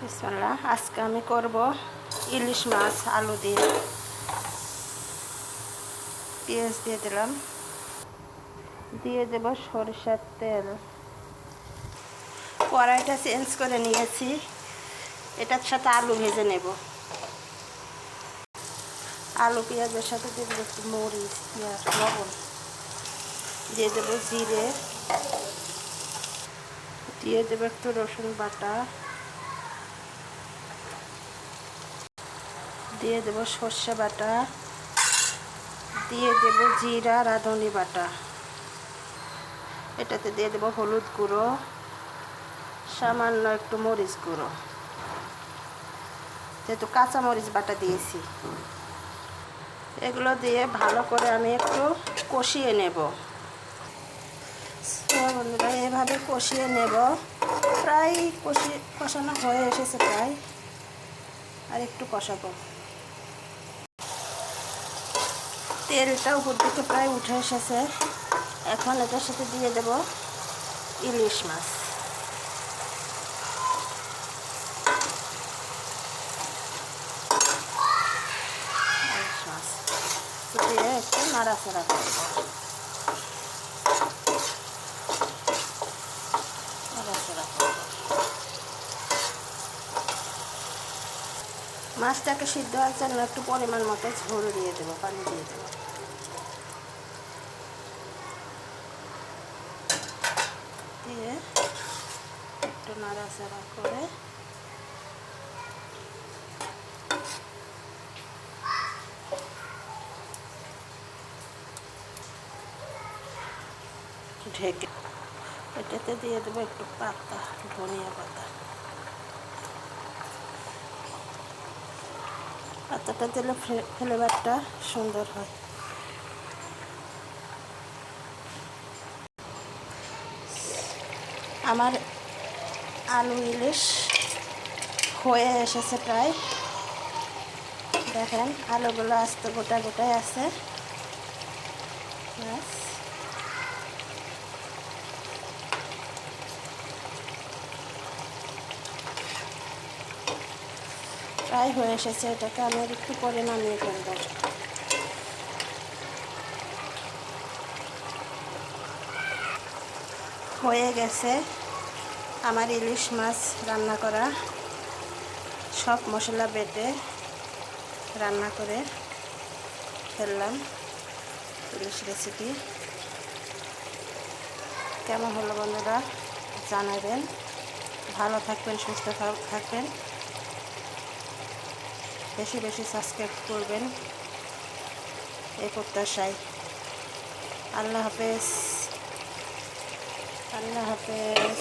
বিসমিল্লাহ। আজকে আমি করব ইলিশ মাছ আলু দিয়ে। পেঁয়াজ দিয়ে দিলাম, দিয়ে দেব সরিষার তেল। কড়াইটা চেঞ্জ করে নিয়েছি, এটার সাথে আলু ভেজে নেব। আলু পেঁয়াজের সাথে দিয়ে দেবো একটু মরিচ, পেঁয়াজ, লবণ, দিয়ে দেবো জিরে, দিয়ে দেবো একটু রসুন বাটা, দিয়ে দেবো সর্ষে বাটা, দিয়ে দেবো জিরা রাঁধুনি বাটা। এটাতে দিয়ে দেবো হলুদ গুঁড়ো, সামান্য একটু মরিচ গুঁড়ো, যেহেতু কাঁচা মরিচ বাটা দিয়েছি। এগুলো দিয়ে ভালো করে আমি একটু কষিয়ে নেব। বন্ধুরা, এভাবে কষিয়ে নেব। প্রায় কষানো হয়ে এসেছে, প্রায় আর একটু কষাবো। তেলটা উপর দিকে প্রায় উঠে এসেছে। এখন এটার সাথে দিয়ে দেব ইলিশ মাছ। দিয়ে একটু নাড়াচাড়া করব। মাছটাকে সিদ্ধ হওয়ার জন্য একটু পরিমাণ মতো ঝোল দিয়ে দেবো, পানি দিয়ে দেবো। দিয়ে একটু নাড়াচাড়া করে ঢেকে এটাতে দিয়ে দেবো একটু পাতা, ধনিয়া পাতা। পাতাটা দিলে ফ্লেভারটা সুন্দর হয়। আমার আলু ইলিশ হয়ে এসেছে প্রায়। দেখেন আলুগুলো আস্তে গোটা গোটাই আছে। প্রায় হয়ে এসেছে। এটাকে আমি একটু করে নামিয়ে ফেলব। হয়ে গেছে আমার ইলিশ মাছ রান্না করা। সব মশলা বেটে রান্না করে ফেললাম ইলিশ রেসিপি। কেমন হলো বন্ধুরা জানাবেন। ভালো থাকবেন, সুস্থ থাকবেন, বেশি বেশি সাবস্ক্রাইব করবেন এই প্রত্যাশায়। আল্লাহ হাফেজ। আল্লাহ হাফেজ।